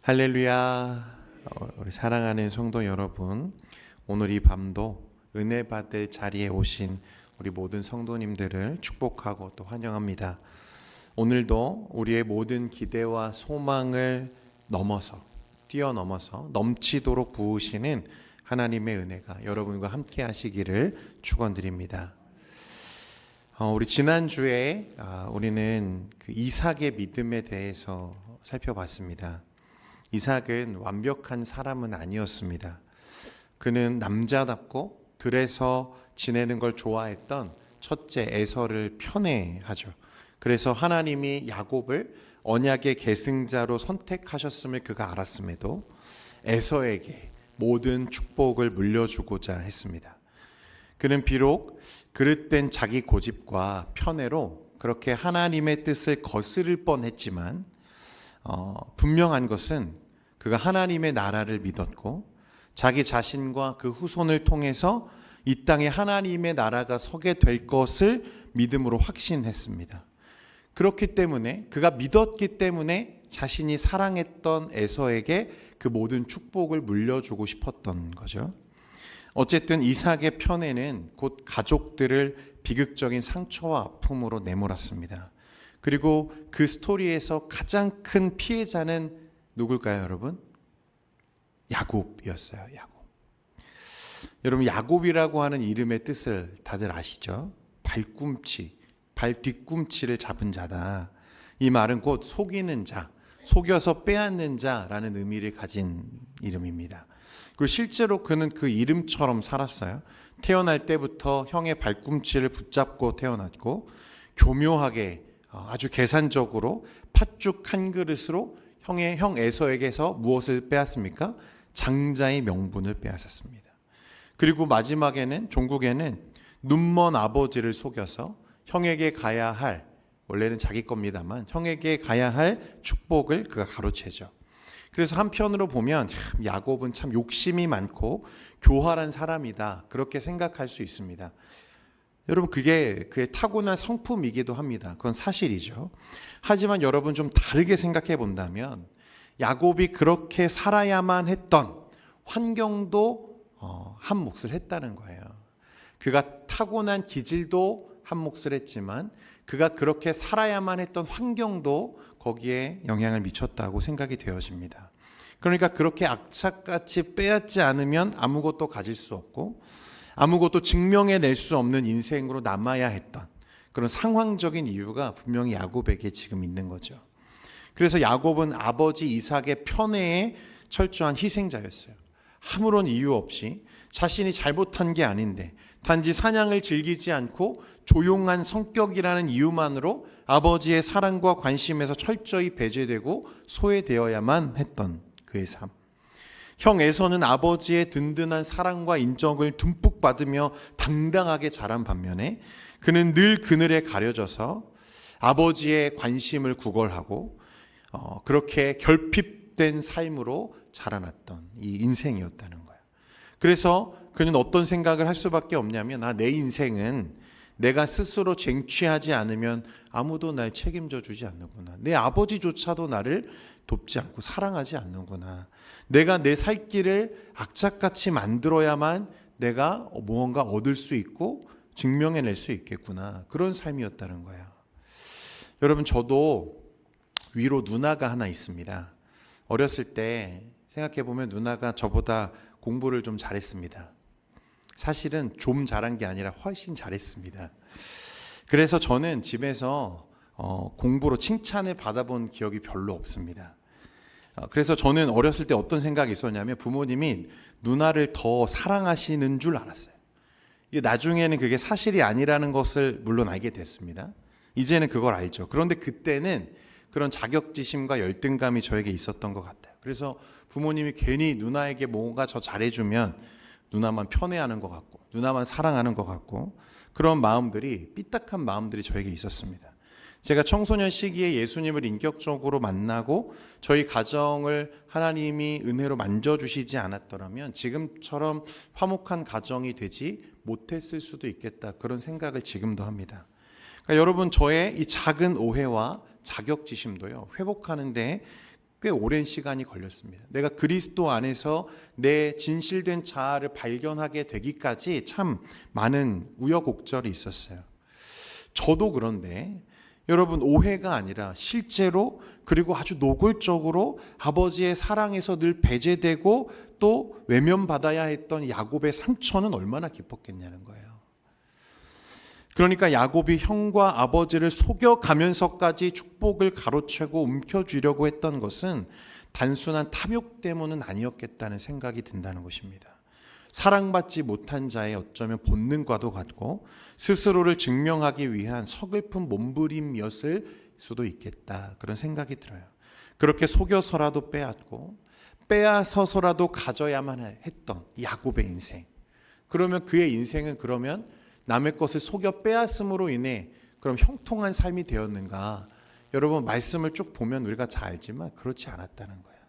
할렐루야. 우리 사랑하는 성도 여러분, 오늘 이 밤도 은혜 받을 자리에 오신 우리 모든 성도님들을 축복하고 또 환영합니다. 오늘도 우리의 모든 기대와 소망을 뛰어넘어서 넘치도록 부으시는 하나님의 은혜가 여러분과 함께 하시기를 축원드립니다. 우리 지난주에 우리는 그 이삭의 믿음에 대해서 살펴봤습니다. 이삭은 완벽한 사람은 아니었습니다. 그는 남자답고 들에서 지내는 걸 좋아했던 첫째 에서를 편애하죠. 그래서 하나님이 야곱을 언약의 계승자로 선택하셨음을 그가 알았음에도 에서에게 모든 축복을 물려주고자 했습니다. 그는 비록 그릇된 자기 고집과 편애로 그렇게 하나님의 뜻을 거스를 뻔했지만 분명한 것은 그가 하나님의 나라를 믿었고 자기 자신과 그 후손을 통해서 이 땅에 하나님의 나라가 서게 될 것을 믿음으로 확신했습니다. 그렇기 때문에 그가 믿었기 때문에 자신이 사랑했던 에서에게 그 모든 축복을 물려주고 싶었던 거죠. 어쨌든 이삭의 편애는 곧 가족들을 비극적인 상처와 아픔으로 내몰았습니다. 그리고 그 스토리에서 가장 큰 피해자는 누굴까요, 여러분? 야곱이었어요. 야곱. 여러분, 야곱이라고 하는 이름의 뜻을 다들 아시죠? 발꿈치, 발 뒤꿈치를 잡은 자다. 이 말은 곧 속이는 자, 속여서 빼앗는 자라는 의미를 가진 이름입니다. 그리고 실제로 그는 그 이름처럼 살았어요. 태어날 때부터 형의 발꿈치를 붙잡고 태어났고 교묘하게 아주 계산적으로 팥죽 한 그릇으로 형 에서에게서 무엇을 빼앗습니까? 장자의 명분을 빼앗았습니다. 그리고 마지막에는 종국에는 눈먼 아버지를 속여서 형에게 가야 할, 원래는 자기 겁니다만 형에게 가야 할 축복을 그가 가로채죠. 그래서 한편으로 보면 야곱은 참 욕심이 많고 교활한 사람이다, 그렇게 생각할 수 있습니다. 여러분, 그게 그의 타고난 성품이기도 합니다. 그건 사실이죠. 하지만 여러분, 좀 다르게 생각해 본다면 야곱이 그렇게 살아야만 했던 환경도 한 몫을 했다는 거예요. 그가 타고난 기질도 한 몫을 했지만 그가 그렇게 살아야만 했던 환경도 거기에 영향을 미쳤다고 생각이 되어집니다. 그러니까 그렇게 악착같이 빼앗지 않으면 아무것도 가질 수 없고 아무것도 증명해낼 수 없는 인생으로 남아야 했던 그런 상황적인 이유가 분명히 야곱에게 지금 있는 거죠. 그래서 야곱은 아버지 이삭의 편애에 철저한 희생자였어요. 아무런 이유 없이 자신이 잘못한 게 아닌데 단지 사냥을 즐기지 않고 조용한 성격이라는 이유만으로 아버지의 사랑과 관심에서 철저히 배제되고 소외되어야만 했던 그의 삶. 형 에서는 아버지의 든든한 사랑과 인정을 듬뿍 받으며 당당하게 자란 반면에 그는 늘 그늘에 가려져서 아버지의 관심을 구걸하고 그렇게 결핍된 삶으로 자라났던 이 인생이었다는 거예요. 그래서 그는 어떤 생각을 할 수밖에 없냐면 내 인생은 내가 스스로 쟁취하지 않으면 아무도 날 책임져 주지 않는구나. 내 아버지조차도 나를 돕지 않고 사랑하지 않는구나. 내가 내 살 길을 악착같이 만들어야만 내가 무언가 얻을 수 있고 증명해낼 수 있겠구나. 그런 삶이었다는 거예요. 여러분, 저도 위로 누나가 하나 있습니다. 어렸을 때 생각해보면 누나가 저보다 공부를 좀 잘했습니다. 사실은 좀 잘한 게 아니라 훨씬 잘했습니다. 그래서 저는 집에서 공부로 칭찬을 받아본 기억이 별로 없습니다. 그래서 저는 어렸을 때 어떤 생각이 있었냐면 부모님이 누나를 더 사랑하시는 줄 알았어요. 이게 나중에는 그게 사실이 아니라는 것을 물론 알게 됐습니다. 이제는 그걸 알죠. 그런데 그때는 그런 자격지심과 열등감이 저에게 있었던 것 같아요. 그래서 부모님이 괜히 누나에게 뭔가 저 잘해주면 누나만 편애하는 것 같고 누나만 사랑하는 것 같고 그런 마음들이, 삐딱한 마음들이 저에게 있었습니다. 제가 청소년 시기에 예수님을 인격적으로 만나고 저희 가정을 하나님이 은혜로 만져주시지 않았더라면 지금처럼 화목한 가정이 되지 못했을 수도 있겠다, 그런 생각을 지금도 합니다. 그러니까 여러분, 저의 이 작은 오해와 자격지심도요, 회복하는데 꽤 오랜 시간이 걸렸습니다. 내가 그리스도 안에서 내 진실된 자아를 발견하게 되기까지 참 많은 우여곡절이 있었어요. 저도 그런데 여러분, 오해가 아니라 실제로, 그리고 아주 노골적으로 아버지의 사랑에서 늘 배제되고 또 외면받아야 했던 야곱의 상처는 얼마나 깊었겠냐는 거예요. 그러니까 야곱이 형과 아버지를 속여가면서까지 축복을 가로채고 움켜쥐려고 했던 것은 단순한 탐욕 때문은 아니었겠다는 생각이 든다는 것입니다. 사랑받지 못한 자의 어쩌면 본능과도 같고 스스로를 증명하기 위한 서글픈 몸부림이었을 수도 있겠다, 그런 생각이 들어요. 그렇게 속여서라도 빼앗고 빼앗아서라도 가져야만 했던 야곱의 인생, 그러면 그의 인생은 그러면 남의 것을 속여 빼앗음으로 인해 그럼 형통한 삶이 되었는가? 여러분, 말씀을 쭉 보면 우리가 잘 알지만 그렇지 않았다는 거예요.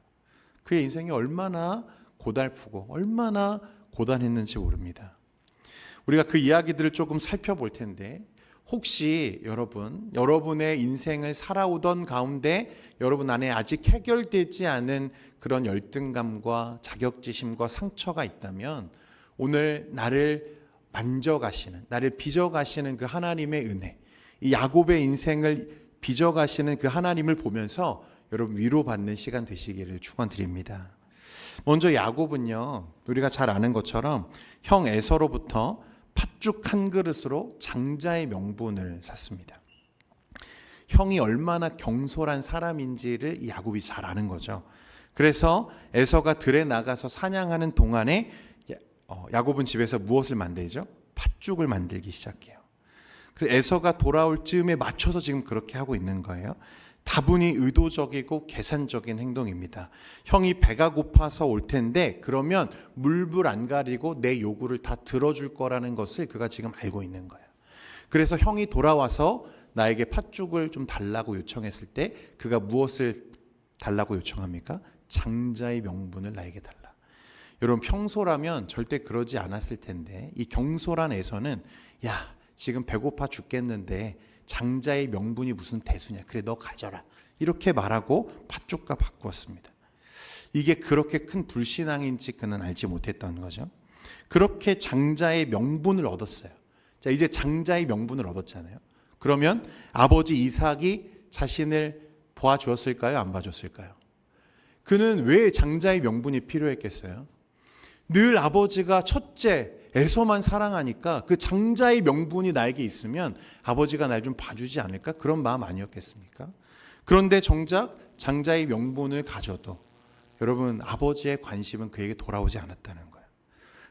그의 인생이 얼마나 고달프고 얼마나 고단했는지 모릅니다. 우리가 그 이야기들을 조금 살펴볼 텐데, 혹시 여러분의 인생을 살아오던 가운데 여러분 안에 아직 해결되지 않은 그런 열등감과 자격지심과 상처가 있다면, 오늘 나를 만져가시는, 나를 빚어가시는 그 하나님의 은혜, 이 야곱의 인생을 빚어가시는 그 하나님을 보면서 여러분 위로받는 시간 되시기를 축원드립니다. 먼저 야곱은요, 우리가 잘 아는 것처럼 형 에서로부터 팥죽 한 그릇으로 장자의 명분을 샀습니다. 형이 얼마나 경솔한 사람인지를 이 야곱이 잘 아는 거죠. 그래서 에서가 들에 나가서 사냥하는 동안에 야곱은 집에서 무엇을 만들죠? 팥죽을 만들기 시작해요. 그래서 에서가 돌아올 즈음에 맞춰서 지금 그렇게 하고 있는 거예요. 다분히 의도적이고 계산적인 행동입니다. 형이 배가 고파서 올 텐데 그러면 물불 안 가리고 내 요구를 다 들어줄 거라는 것을 그가 지금 알고 있는 거예요. 그래서 형이 돌아와서 나에게 팥죽을 좀 달라고 요청했을 때 그가 무엇을 달라고 요청합니까? 장자의 명분을 나에게 달라. 여러분, 평소라면 절대 그러지 않았을 텐데 이 경솔한 에서는 야, 지금 배고파 죽겠는데 장자의 명분이 무슨 대수냐, 그래 너 가져라, 이렇게 말하고 팥죽과 바꾸었습니다. 이게 그렇게 큰 불신앙인지 그는 알지 못했던 거죠. 그렇게 장자의 명분을 얻었어요. 자, 이제 장자의 명분을 얻었잖아요. 그러면 아버지 이삭이 자신을 봐주었을까요? 안 봐줬을까요? 그는 왜 장자의 명분이 필요했겠어요? 늘 아버지가 첫째 에서만 사랑하니까 그 장자의 명분이 나에게 있으면 아버지가 날 좀 봐주지 않을까? 그런 마음 아니었겠습니까? 그런데 정작 장자의 명분을 가져도 여러분, 아버지의 관심은 그에게 돌아오지 않았다는 거예요.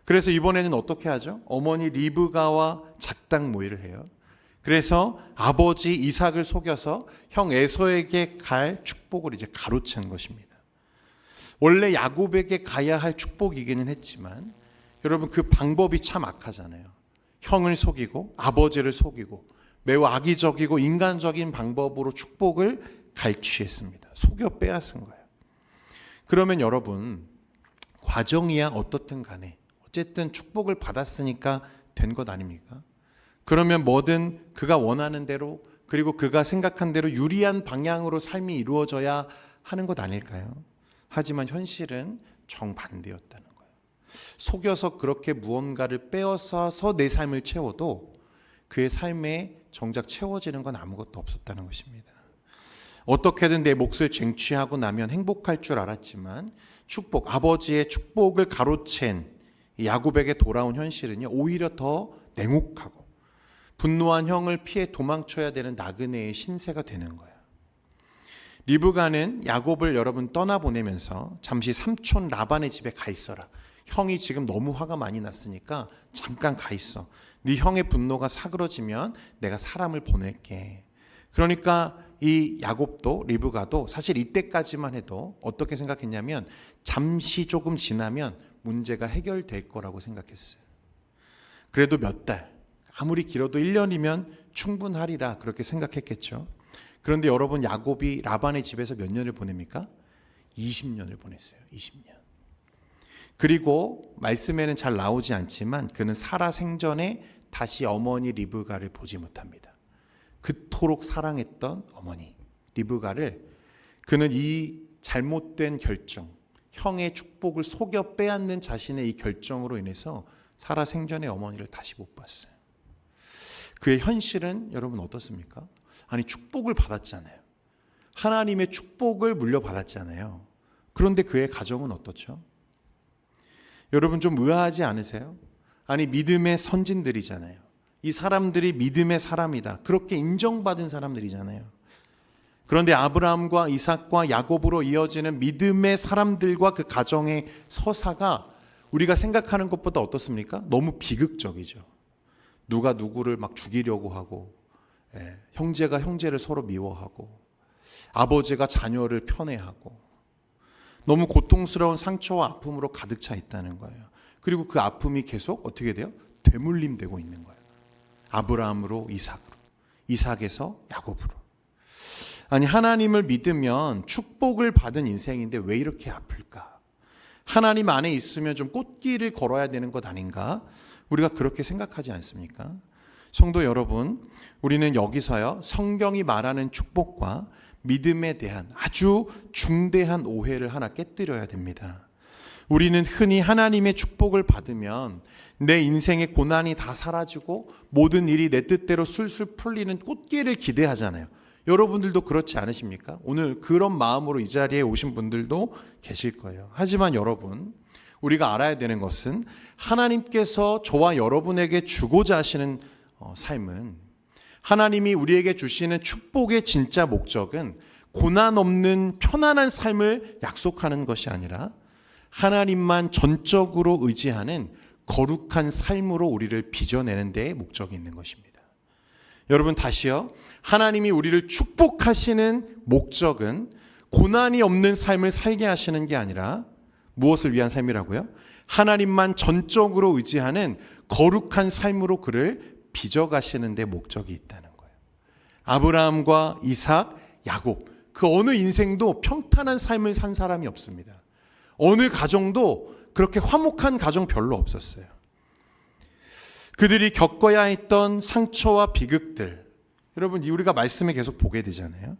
그래서 이번에는 어떻게 하죠? 어머니 리브가와 작당 모의를 해요. 그래서 아버지 이삭을 속여서 형 에서에게 갈 축복을 이제 가로챈 것입니다. 원래 야곱에게 가야 할 축복이기는 했지만 여러분, 그 방법이 참 악하잖아요. 형을 속이고 아버지를 속이고 매우 악의적이고 인간적인 방법으로 축복을 갈취했습니다. 속여 빼앗은 거예요. 그러면 여러분, 과정이야 어떻든 간에 어쨌든 축복을 받았으니까 된 것 아닙니까? 그러면 뭐든 그가 원하는 대로, 그리고 그가 생각한 대로 유리한 방향으로 삶이 이루어져야 하는 것 아닐까요? 하지만 현실은 정반대였다는 거예요. 속여서 그렇게 무언가를 빼앗아서 내 삶을 채워도 그의 삶에 정작 채워지는 건 아무것도 없었다는 것입니다. 어떻게든 내 몫을 쟁취하고 나면 행복할 줄 알았지만 아버지의 축복을 가로챈 야곱에게 돌아온 현실은요, 오히려 더 냉혹하고 분노한 형을 피해 도망쳐야 되는 나그네의 신세가 되는 거예요. 리브가는 야곱을 여러분 떠나보내면서 잠시 삼촌 라반의 집에 가 있어라. 형이 지금 너무 화가 많이 났으니까 잠깐 가 있어. 네 형의 분노가 사그러지면 내가 사람을 보낼게. 그러니까 이 야곱도 리브가도 사실 이때까지만 해도 어떻게 생각했냐면 잠시 조금 지나면 문제가 해결될 거라고 생각했어요. 그래도 몇 달, 아무리 길어도 1년이면 충분하리라 그렇게 생각했겠죠. 그런데 여러분, 야곱이 라반의 집에서 몇 년을 보냅니까? 20년을 보냈어요. 20년. 그리고 말씀에는 잘 나오지 않지만 그는 살아 생전에 다시 어머니 리브가를 보지 못합니다. 그토록 사랑했던 어머니 리브가를 그는 이 잘못된 결정, 형의 축복을 속여 빼앗는 자신의 이 결정으로 인해서 사라 생전에 어머니를 다시 못 봤어요. 그의 현실은 여러분 어떻습니까? 아니, 축복을 받았잖아요. 하나님의 축복을 물려받았잖아요. 그런데 그의 가정은 어떻죠? 여러분 좀 의아하지 않으세요? 아니, 믿음의 선진들이잖아요. 이 사람들이 믿음의 사람이다, 그렇게 인정받은 사람들이잖아요. 그런데 아브라함과 이삭과 야곱으로 이어지는 믿음의 사람들과 그 가정의 서사가 우리가 생각하는 것보다 어떻습니까? 너무 비극적이죠. 누가 누구를 막 죽이려고 하고, 형제가 형제를 서로 미워하고, 아버지가 자녀를 편애하고, 너무 고통스러운 상처와 아픔으로 가득 차 있다는 거예요. 그리고 그 아픔이 계속 어떻게 돼요? 되물림되고 있는 거예요. 아브라함으로 이삭으로, 이삭에서 야곱으로. 아니, 하나님을 믿으면 축복을 받은 인생인데 왜 이렇게 아플까? 하나님 안에 있으면 좀 꽃길을 걸어야 되는 것 아닌가? 우리가 그렇게 생각하지 않습니까? 성도 여러분, 우리는 여기서요, 성경이 말하는 축복과 믿음에 대한 아주 중대한 오해를 하나 깨뜨려야 됩니다. 우리는 흔히 하나님의 축복을 받으면 내 인생의 고난이 다 사라지고 모든 일이 내 뜻대로 술술 풀리는 꽃길을 기대하잖아요. 여러분들도 그렇지 않으십니까? 오늘 그런 마음으로 이 자리에 오신 분들도 계실 거예요. 하지만 여러분, 우리가 알아야 되는 것은 하나님께서 저와 여러분에게 주고자 하시는 삶은, 하나님이 우리에게 주시는 축복의 진짜 목적은 고난 없는 편안한 삶을 약속하는 것이 아니라 하나님만 전적으로 의지하는 거룩한 삶으로 우리를 빚어내는 데에 목적이 있는 것입니다. 여러분, 다시요, 하나님이 우리를 축복하시는 목적은 고난이 없는 삶을 살게 하시는 게 아니라 무엇을 위한 삶이라고요? 하나님만 전적으로 의지하는 거룩한 삶으로 그를 빚어가시는 데 목적이 있다는 거예요. 아브라함과 이삭, 야곱, 그 어느 인생도 평탄한 삶을 산 사람이 없습니다. 어느 가정도 그렇게 화목한 가정 별로 없었어요. 그들이 겪어야 했던 상처와 비극들, 여러분, 우리가 말씀에 계속 보게 되잖아요.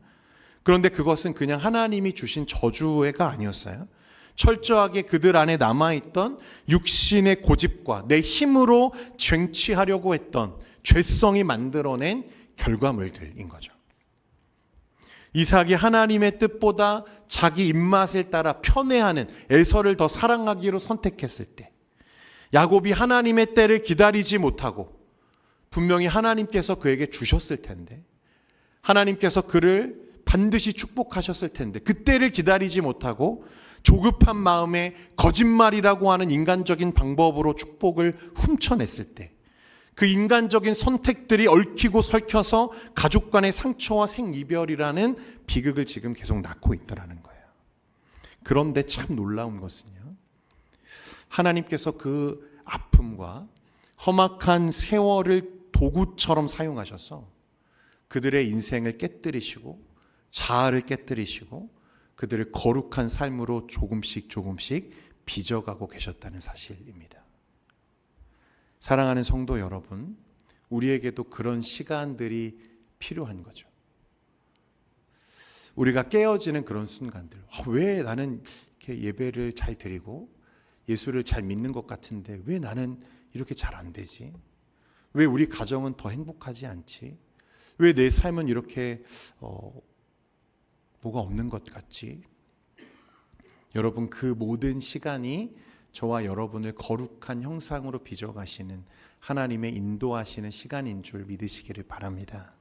그런데 그것은 그냥 하나님이 주신 저주가 아니었어요. 철저하게 그들 안에 남아있던 육신의 고집과 내 힘으로 쟁취하려고 했던 죄성이 만들어낸 결과물들인 거죠. 이삭이 하나님의 뜻보다 자기 입맛에 따라 편애하는 에서를 더 사랑하기로 선택했을 때, 야곱이 하나님의 때를 기다리지 못하고 분명히 하나님께서 그에게 주셨을 텐데, 하나님께서 그를 반드시 축복하셨을 텐데 그 때를 기다리지 못하고 조급한 마음에 거짓말이라고 하는 인간적인 방법으로 축복을 훔쳐냈을 때, 그 인간적인 선택들이 얽히고 설켜서 가족 간의 상처와 생이별이라는 비극을 지금 계속 낳고 있다는 거예요. 그런데 참 놀라운 것은요, 하나님께서 그 아픔과 험악한 세월을 도구처럼 사용하셔서 그들의 인생을 깨뜨리시고 자아를 깨뜨리시고 그들을 거룩한 삶으로 조금씩 빚어가고 계셨다는 사실입니다. 사랑하는 성도 여러분, 우리에게도 그런 시간들이 필요한 거죠. 우리가 깨어지는 그런 순간들, 왜 나는 이렇게 예배를 잘 드리고 예수를 잘 믿는 것 같은데 왜 나는 이렇게 잘 안 되지? 왜 우리 가정은 더 행복하지 않지? 왜 내 삶은 이렇게 뭐가 없는 것 같지? 여러분, 그 모든 시간이 저와 여러분을 거룩한 형상으로 빚어가시는 하나님의 인도하시는 시간인 줄 믿으시기를 바랍니다.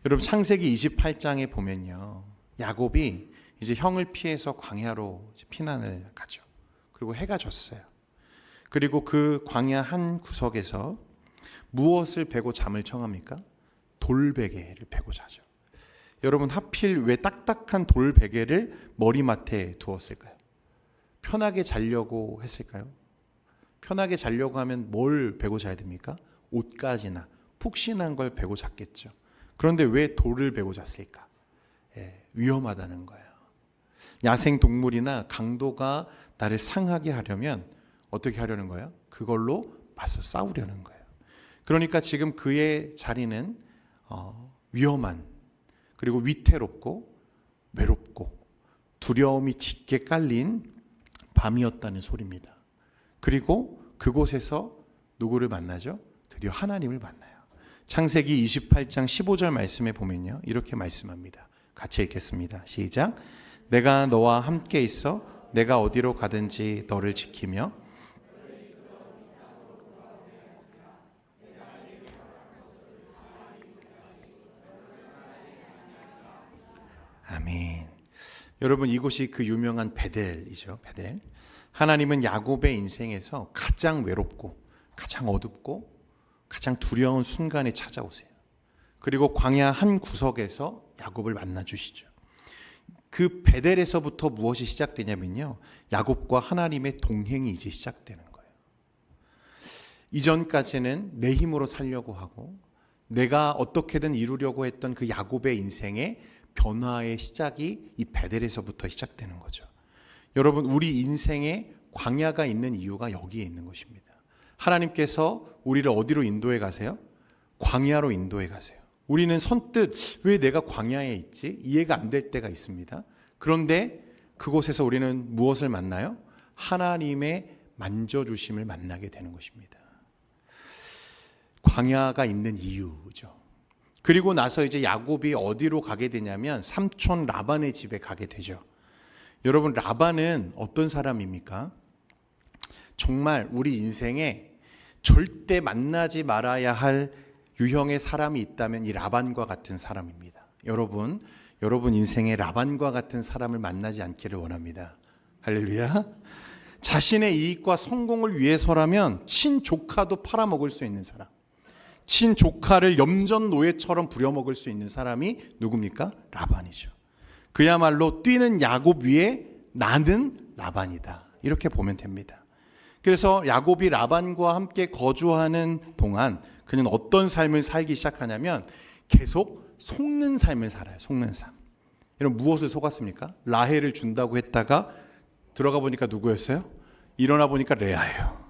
여러분, 창세기 28장에 보면요, 야곱이 이제 형을 피해서 광야로 피난을 가죠. 그리고 해가 졌어요. 그리고 그 광야 한 구석에서 무엇을 베고 잠을 청합니까? 돌베개를 베고 자죠. 여러분, 하필 왜 딱딱한 돌베개를 머리맡에 두었을까요? 편하게 자려고 했을까요? 편하게 자려고 하면 뭘 베고 자야 됩니까? 옷가지나 푹신한 걸 베고 잤겠죠. 그런데 왜 돌을 베고 잤을까? 위험하다는 거예요. 야생 동물이나 강도가 나를 상하게 하려면 어떻게 하려는 거예요? 그걸로 맞서 싸우려는 거예요. 그러니까 지금 그의 자리는 위험한, 그리고 위태롭고 외롭고 두려움이 짙게 깔린 밤이었다는 소리입니다. 그리고 그곳에서 누구를 만나죠? 드디어 하나님을 만나요. 창세기 28장 15절 말씀에 보면요, 이렇게 말씀합니다. 같이 읽겠습니다. 시작. 내가 너와 함께 있어 내가 어디로 가든지 너를 지키며 아멘. 여러분, 이곳이 그 유명한 베델이죠. 베델. 하나님은 야곱의 인생에서 가장 외롭고 가장 어둡고 가장 두려운 순간에 찾아오세요. 그리고 광야 한 구석에서 야곱을 만나 주시죠. 그 베델에서부터 무엇이 시작되냐면요, 야곱과 하나님의 동행이 이제 시작되는 거예요. 이전까지는 내 힘으로 살려고 하고 내가 어떻게든 이루려고 했던 그 야곱의 인생의 변화의 시작이 이 베델에서부터 시작되는 거죠. 여러분, 우리 인생에 광야가 있는 이유가 여기에 있는 것입니다. 하나님께서 우리를 어디로 인도해 가세요? 광야로 인도해 가세요. 우리는 선뜻 왜 내가 광야에 있지? 이해가 안 될 때가 있습니다. 그런데 그곳에서 우리는 무엇을 만나요? 하나님의 만져주심을 만나게 되는 것입니다. 광야가 있는 이유죠. 그리고 나서 이제 야곱이 어디로 가게 되냐면 삼촌 라반의 집에 가게 되죠. 여러분, 라반은 어떤 사람입니까? 정말 우리 인생에 절대 만나지 말아야 할 유형의 사람이 있다면 이 라반과 같은 사람입니다. 여러분 인생에 라반과 같은 사람을 만나지 않기를 원합니다. 할렐루야. 자신의 이익과 성공을 위해서라면 친조카도 팔아먹을 수 있는 사람, 친조카를 염전 노예처럼 부려먹을 수 있는 사람이 누굽니까? 라반이죠. 그야말로 뛰는 야곱 위에 나는 라반이다, 이렇게 보면 됩니다. 그래서 야곱이 라반과 함께 거주하는 동안 그는 어떤 삶을 살기 시작하냐면 계속 속는 삶을 살아요. 속는 삶. 여러분, 무엇을 속았습니까? 라헬을 준다고 했다가 들어가 보니까 누구였어요? 일어나 보니까 레아예요.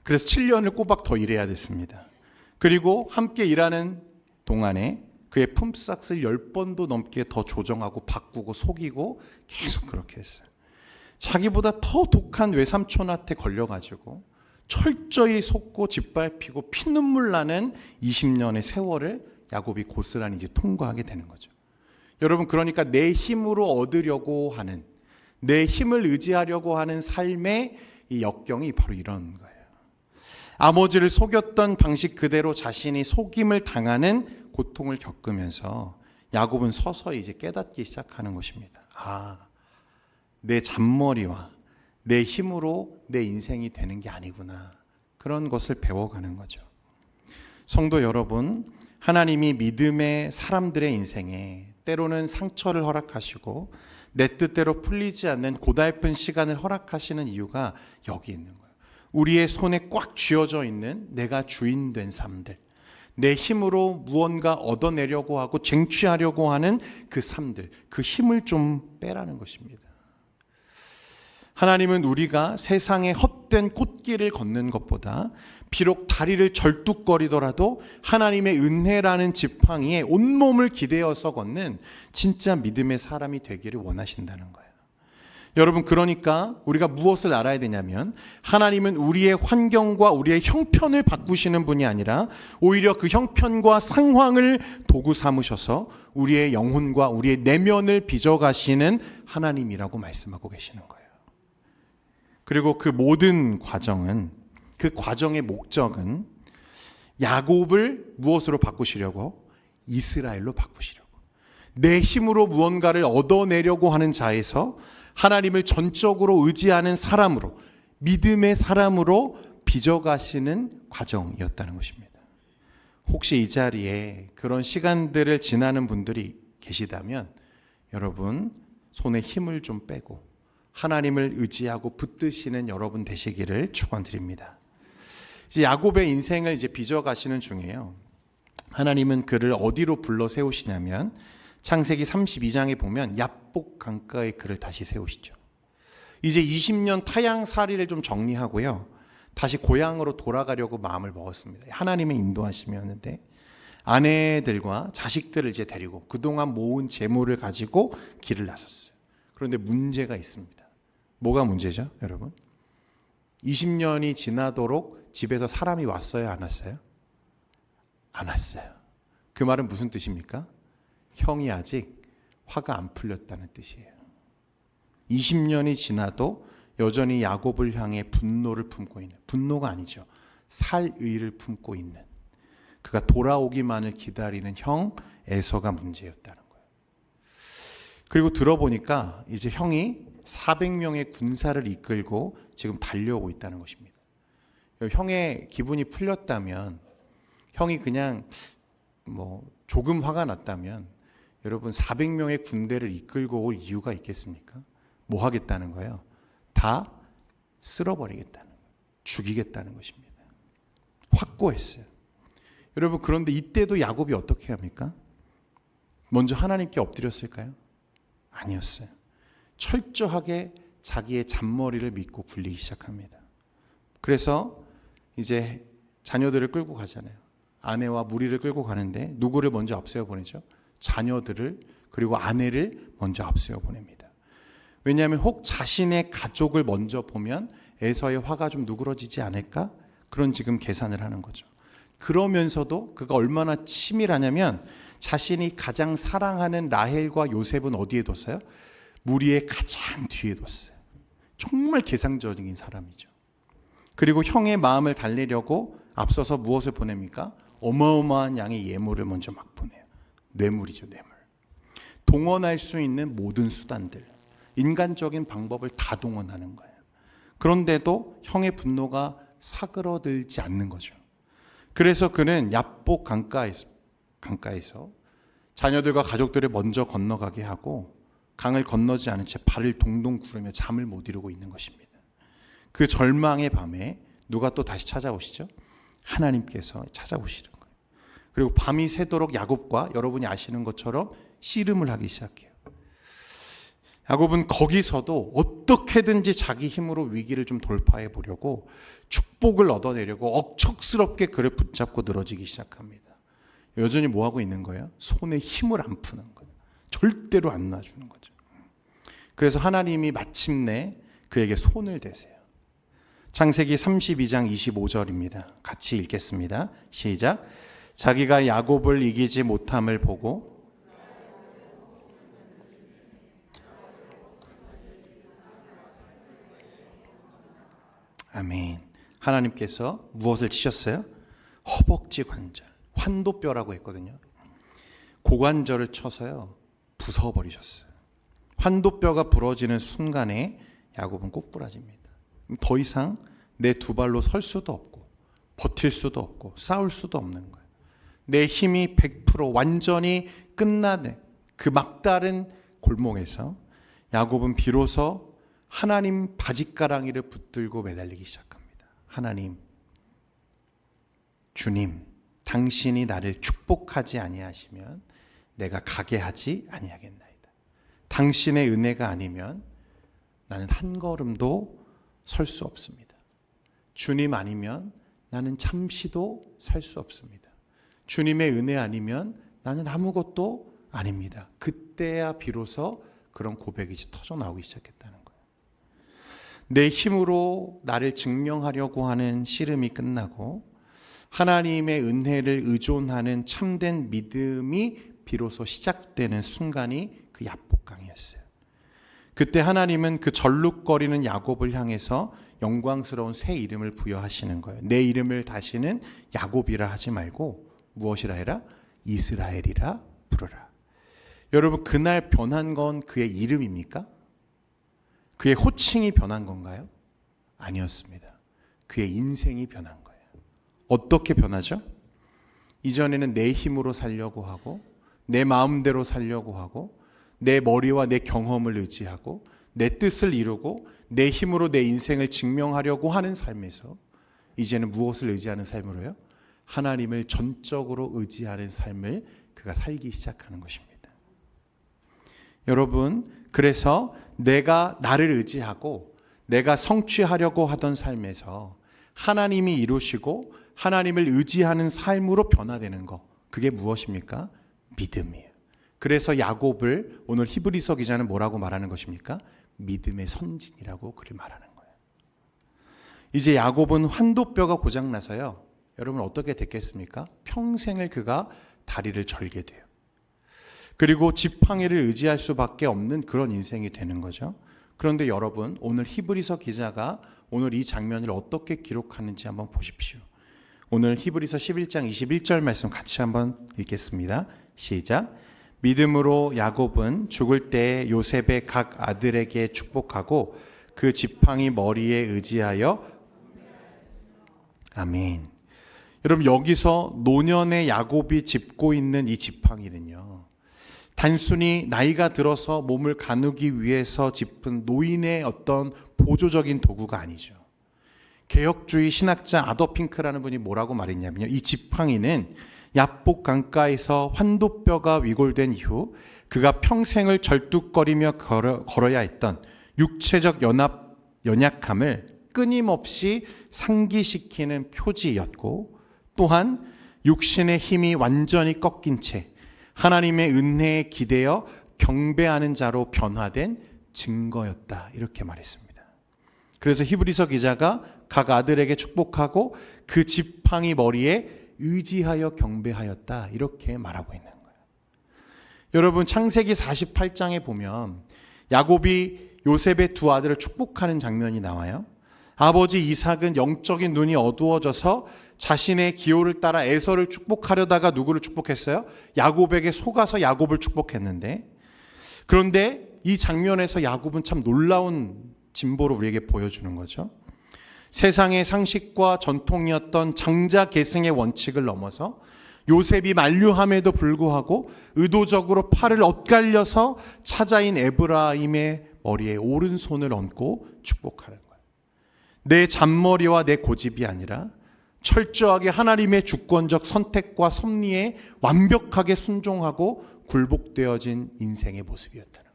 그래서 7년을 꼬박 더 일해야 됐습니다. 그리고 함께 일하는 동안에 그의 품삯을 10번도 넘게 더 조정하고 바꾸고 속이고 계속 그렇게 했어요. 자기보다 더 독한 외삼촌한테 걸려가지고 철저히 속고 짓밟히고 피눈물 나는 20년의 세월을 야곱이 고스란히 이제 통과하게 되는 거죠. 여러분, 그러니까 내 힘으로 얻으려고 하는, 내 힘을 의지하려고 하는 삶의 이 역경이 바로 이런 거예요. 아버지를 속였던 방식 그대로 자신이 속임을 당하는 고통을 겪으면서 야곱은 서서히 이제 깨닫기 시작하는 것입니다. 내 잔머리와 내 힘으로 내 인생이 되는 게 아니구나. 그런 것을 배워가는 거죠. 성도 여러분, 하나님이 믿음의 사람들의 인생에 때로는 상처를 허락하시고 내 뜻대로 풀리지 않는 고달픈 시간을 허락하시는 이유가 여기 있는 거예요. 우리의 손에 꽉 쥐어져 있는 내가 주인 된 삶들, 내 힘으로 무언가 얻어내려고 하고 쟁취하려고 하는 그 삶들, 그 힘을 좀 빼라는 것입니다. 하나님은 우리가 세상의 헛된 꽃길을 걷는 것보다 비록 다리를 절뚝거리더라도 하나님의 은혜라는 지팡이에 온몸을 기대어서 걷는 진짜 믿음의 사람이 되기를 원하신다는 거예요. 여러분, 그러니까 우리가 무엇을 알아야 되냐면 하나님은 우리의 환경과 우리의 형편을 바꾸시는 분이 아니라 오히려 그 형편과 상황을 도구 삼으셔서 우리의 영혼과 우리의 내면을 빚어가시는 하나님이라고 말씀하고 계시는 거예요. 그리고 그 모든 과정은, 그 과정의 목적은 야곱을 무엇으로 바꾸시려고? 이스라엘로 바꾸시려고. 내 힘으로 무언가를 얻어내려고 하는 자에서 하나님을 전적으로 의지하는 사람으로, 믿음의 사람으로 빚어가시는 과정이었다는 것입니다. 혹시 이 자리에 그런 시간들을 지나는 분들이 계시다면 여러분, 손에 힘을 좀 빼고 하나님을 의지하고 붙드시는 여러분 되시기를 축원드립니다. 이제 야곱의 인생을 이제 빚어가시는 중에요, 하나님은 그를 어디로 불러 세우시냐면 창세기 32장에 보면 야복 강가에 그를 다시 세우시죠. 이제 20년 타향살이를 좀 정리하고요, 다시 고향으로 돌아가려고 마음을 먹었습니다. 하나님의 인도하심이었는데 아내들과 자식들을 이제 데리고 그동안 모은 재물을 가지고 길을 나섰어요. 그런데 문제가 있습니다. 뭐가 문제죠, 여러분? 20년이 지나도록 집에서 사람이 왔어요, 안 왔어요? 안 왔어요. 그 말은 무슨 뜻입니까? 형이 아직 화가 안 풀렸다는 뜻이에요. 20년이 지나도 여전히 야곱을 향해 분노를 품고 있는, 분노가 아니죠, 살의를 품고 있는, 그가 돌아오기만을 기다리는 형 에서가 문제였다는 거예요. 그리고 들어보니까 이제 형이 400명의 군사를 이끌고 지금 달려오고 있다는 것입니다. 형의 기분이 풀렸다면, 형이 그냥 조금 화가 났다면 여러분 400명의 군대를 이끌고 올 이유가 있겠습니까? 뭐 하겠다는 거예요? 다 쓸어버리겠다는 거예요. 죽이겠다는 것입니다. 확고했어요. 여러분, 그런데 이때도 야곱이 어떻게 합니까? 먼저 하나님께 엎드렸을까요? 아니었어요. 철저하게 자기의 잔머리를 믿고 굴리기 시작합니다. 그래서 이제 자녀들을 끌고 가잖아요. 아내와 무리를 끌고 가는데 누구를 먼저 앞세워 보내죠? 자녀들을, 그리고 아내를 먼저 앞세워 보냅니다. 왜냐하면 혹 자신의 가족을 먼저 보면 에서의 화가 좀 누그러지지 않을까? 그런 지금 계산을 하는 거죠. 그러면서도 그가 얼마나 치밀하냐면 자신이 가장 사랑하는 라헬과 요셉은 어디에 뒀어요? 무리의 가장 뒤에 뒀어요. 정말 계산적인 사람이죠. 그리고 형의 마음을 달래려고 앞서서 무엇을 보냅니까? 어마어마한 양의 예물을 먼저 막 보내요. 뇌물이죠, 뇌물. 동원할 수 있는 모든 수단들, 인간적인 방법을 다 동원하는 거예요. 그런데도 형의 분노가 사그러들지 않는 거죠. 그래서 그는 야복 강가에서 자녀들과 가족들을 먼저 건너가게 하고 강을 건너지 않은 채 발을 동동 구르며 잠을 못 이루고 있는 것입니다. 그 절망의 밤에 누가 또 다시 찾아오시죠? 하나님께서 찾아오시는 거예요. 그리고 밤이 새도록 야곱과 여러분이 아시는 것처럼 씨름을 하기 시작해요. 야곱은 거기서도 어떻게든지 자기 힘으로 위기를 좀 돌파해 보려고 축복을 얻어내려고 억척스럽게 그를 붙잡고 늘어지기 시작합니다. 여전히 뭐 하고 있는 거예요? 손에 힘을 안 푸는 거예요. 절대로 안 놔주는 거죠. 그래서 하나님이 마침내 그에게 손을 대세요. 창세기 32장 25절입니다. 같이 읽겠습니다. 시작. 자기가 야곱을 이기지 못함을 보고 아멘. 하나님께서 무엇을 치셨어요? 허벅지 관절, 환도뼈라고 했거든요. 고관절을 쳐서요 부숴버리셨어요. 환도뼈가 부러지는 순간에 야곱은 꼬꾸라집니다. 더 이상 내 두 발로 설 수도 없고 버틸 수도 없고 싸울 수도 없는 거예요. 내 힘이 100% 완전히 끝나는 그 막다른 골목에서 야곱은 비로소 하나님 바짓가랑이를 붙들고 매달리기 시작합니다. 하나님, 주님, 당신이 나를 축복하지 아니하시면 내가 가게 하지 아니하겠나이다. 당신의 은혜가 아니면 나는 한 걸음도 설 수 없습니다. 주님 아니면 나는 잠시도 살 수 없습니다. 주님의 은혜 아니면 나는 아무것도 아닙니다. 그때야 비로소 그런 고백이 터져 나오기 시작했다는 거예요. 내 힘으로 나를 증명하려고 하는 씨름이 끝나고 하나님의 은혜를 의존하는 참된 믿음이 비로소 시작되는 순간이 그 야복강이었어요. 그때 하나님은 그 절룩거리는 야곱을 향해서 영광스러운 새 이름을 부여하시는 거예요. 내 이름을 다시는 야곱이라 하지 말고 무엇이라 해라? 이스라엘이라 부르라. 여러분, 그날 변한 건 그의 이름입니까? 그의 호칭이 변한 건가요? 아니었습니다. 그의 인생이 변한 거예요. 어떻게 변하죠? 이전에는 내 힘으로 살려고 하고 내 마음대로 살려고 하고 내 머리와 내 경험을 의지하고 내 뜻을 이루고 내 힘으로 내 인생을 증명하려고 하는 삶에서 이제는 무엇을 의지하는 삶으로요? 하나님을 전적으로 의지하는 삶을 그가 살기 시작하는 것입니다. 여러분, 그래서 내가 나를 의지하고 내가 성취하려고 하던 삶에서 하나님이 이루시고 하나님을 의지하는 삶으로 변화되는 것, 그게 무엇입니까? 믿음이에요. 그래서 야곱을 오늘 히브리서 기자는 뭐라고 말하는 것입니까? 믿음의 선진이라고 그를 말하는 거예요. 이제 야곱은 환도뼈가 고장나서요. 여러분 어떻게 됐겠습니까? 평생을 그가 다리를 절게 돼요. 그리고 지팡이를 의지할 수밖에 없는 그런 인생이 되는 거죠. 그런데 여러분 오늘 히브리서 기자가 오늘 이 장면을 어떻게 기록하는지 한번 보십시오. 오늘 히브리서 11장 21절 말씀 같이 한번 읽겠습니다. 시작. 믿음으로 야곱은 죽을 때 요셉의 각 아들에게 축복하고 그 지팡이 머리에 의지하여 아멘. 여러분 여기서 노년의 야곱이 짚고 있는 이 지팡이는요, 단순히 나이가 들어서 몸을 가누기 위해서 짚은 노인의 어떤 보조적인 도구가 아니죠. 개혁주의 신학자 아더 핑크라는 분이 뭐라고 말했냐면요, 이 지팡이는 야복 강가에서 환도뼈가 위골된 이후 그가 평생을 절뚝거리며 걸어야 했던 육체적 연약함을 끊임없이 상기시키는 표지였고, 또한 육신의 힘이 완전히 꺾인 채 하나님의 은혜에 기대어 경배하는 자로 변화된 증거였다, 이렇게 말했습니다. 그래서 히브리서 기자가 각 아들에게 축복하고 그 지팡이 머리에 의지하여 경배하였다, 이렇게 말하고 있는 거예요. 여러분 창세기 48장에 보면 야곱이 요셉의 두 아들을 축복하는 장면이 나와요. 아버지 이삭은 영적인 눈이 어두워져서 자신의 기호를 따라 에서를 축복하려다가 누구를 축복했어요? 야곱에게 속아서 야곱을 축복했는데, 그런데 이 장면에서 야곱은 참 놀라운 진보를 우리에게 보여주는 거죠. 세상의 상식과 전통이었던 장자 계승의 원칙을 넘어서 요셉이 만류함에도 불구하고 의도적으로 팔을 엇갈려서 차자인 에브라임의 머리에 오른손을 얹고 축복하는 거예요. 내 잔머리와 내 고집이 아니라 철저하게 하나님의 주권적 선택과 섭리에 완벽하게 순종하고 굴복되어진 인생의 모습이었다는 거예요.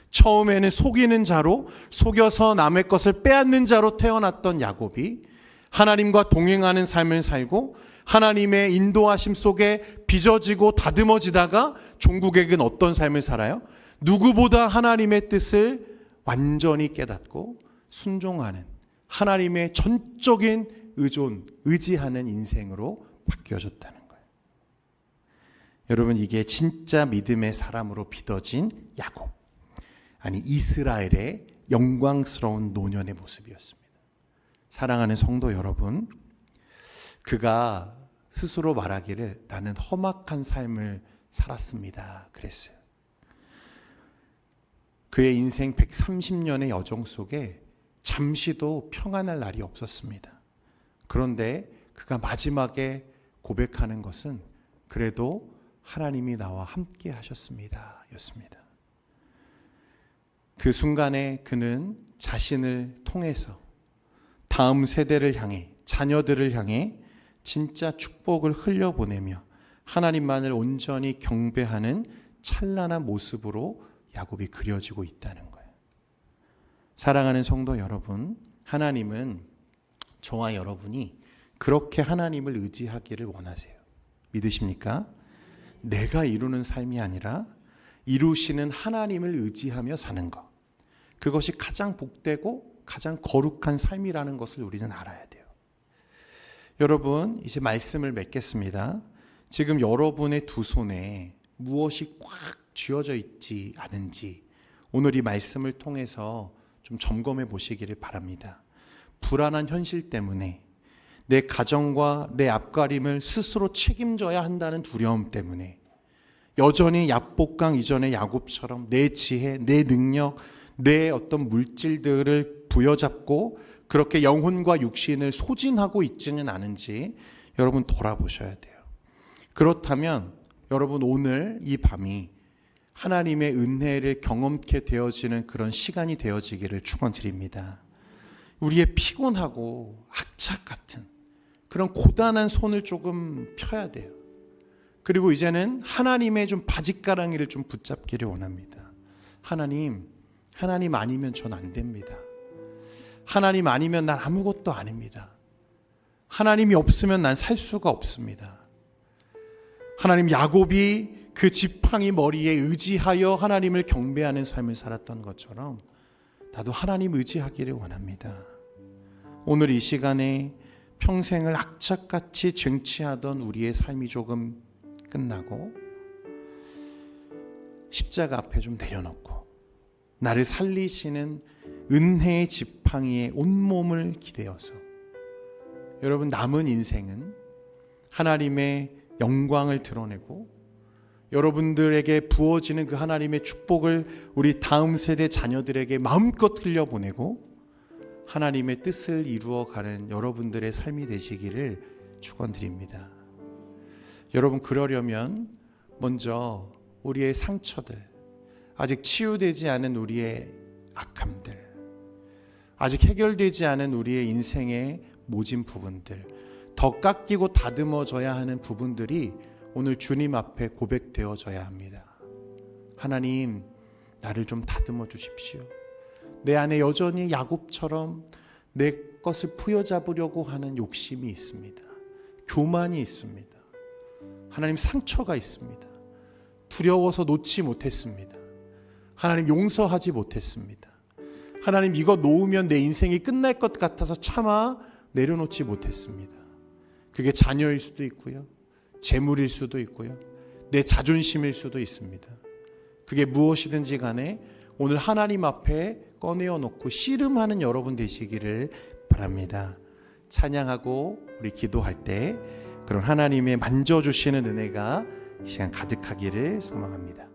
처음에는 속이는 자로, 속여서 남의 것을 빼앗는 자로 태어났던 야곱이 하나님과 동행하는 삶을 살고 하나님의 인도하심 속에 빚어지고 다듬어지다가 종국에겐 어떤 삶을 살아요? 누구보다 하나님의 뜻을 완전히 깨닫고 순종하는, 하나님의 전적인 의지하는 인생으로 바뀌어졌다는 거예요. 여러분 이게 진짜 믿음의 사람으로 빚어진 야곱, 아니 이스라엘의 영광스러운 노년의 모습이었습니다. 사랑하는 성도 여러분, 그가 스스로 말하기를 나는 험악한 삶을 살았습니다 그랬어요. 그의 인생 130년의 여정 속에 잠시도 평안할 날이 없었습니다. 그런데 그가 마지막에 고백하는 것은 그래도 하나님이 나와 함께 하셨습니다 였습니다. 그 순간에 그는 자신을 통해서 다음 세대를 향해, 자녀들을 향해 진짜 축복을 흘려보내며 하나님만을 온전히 경배하는 찬란한 모습으로 야곱이 그려지고 있다는 거예요. 사랑하는 성도 여러분, 하나님은 저와 여러분이 그렇게 하나님을 의지하기를 원하세요. 믿으십니까? 내가 이루는 삶이 아니라 이루시는 하나님을 의지하며 사는 것, 그것이 가장 복되고 가장 거룩한 삶이라는 것을 우리는 알아야 돼요. 여러분 이제 말씀을 맺겠습니다. 지금 여러분의 두 손에 무엇이 꽉 쥐어져 있지 않은지 오늘 이 말씀을 통해서 좀 점검해 보시기를 바랍니다. 불안한 현실 때문에, 내 가정과 내 앞가림을 스스로 책임져야 한다는 두려움 때문에 여전히 야복강 이전의 야곱처럼 내 지혜, 내 능력, 내 어떤 물질들을 부여잡고 그렇게 영혼과 육신을 소진하고 있지는 않은지 여러분 돌아보셔야 돼요. 그렇다면 여러분 오늘 이 밤이 하나님의 은혜를 경험케 되어지는 그런 시간이 되어지기를 축원드립니다. 우리의 피곤하고 악착 같은 그런 고단한 손을 조금 펴야 돼요. 그리고 이제는 하나님의 좀 바짓가랑이를 좀 붙잡기를 원합니다. 하나님 아니면 전 안 됩니다. 하나님 아니면 난 아무것도 아닙니다. 하나님이 없으면 난 살 수가 없습니다. 하나님, 야곱이 그 지팡이 머리에 의지하여 하나님을 경배하는 삶을 살았던 것처럼 나도 하나님 의지하기를 원합니다. 오늘 이 시간에 평생을 악착같이 쟁취하던 우리의 삶이 조금 끝나고 십자가 앞에 좀 내려놓고 나를 살리시는 은혜의 지팡이에 온몸을 기대어서 여러분 남은 인생은 하나님의 영광을 드러내고 여러분들에게 부어지는 그 하나님의 축복을 우리 다음 세대 자녀들에게 마음껏 흘려보내고 하나님의 뜻을 이루어가는 여러분들의 삶이 되시기를 축원드립니다. 여러분 그러려면 먼저 우리의 상처들, 아직 치유되지 않은 우리의 악함들, 아직 해결되지 않은 우리의 인생의 모진 부분들, 더 깎이고 다듬어져야 하는 부분들이 오늘 주님 앞에 고백되어져야 합니다. 하나님, 나를 좀 다듬어 주십시오. 내 안에 여전히 야곱처럼 내 것을 부여잡으려고 하는 욕심이 있습니다. 교만이 있습니다. 하나님, 상처가 있습니다. 두려워서 놓지 못했습니다. 하나님, 용서하지 못했습니다. 하나님, 이거 놓으면 내 인생이 끝날 것 같아서 차마 내려놓지 못했습니다. 그게 자녀일 수도 있고요, 재물일 수도 있고요, 내 자존심일 수도 있습니다. 그게 무엇이든지 간에 오늘 하나님 앞에 꺼내어 놓고 씨름하는 여러분 되시기를 바랍니다. 찬양하고 우리 기도할 때 그런 하나님의 만져주시는 은혜가 이 시간 가득하기를 소망합니다.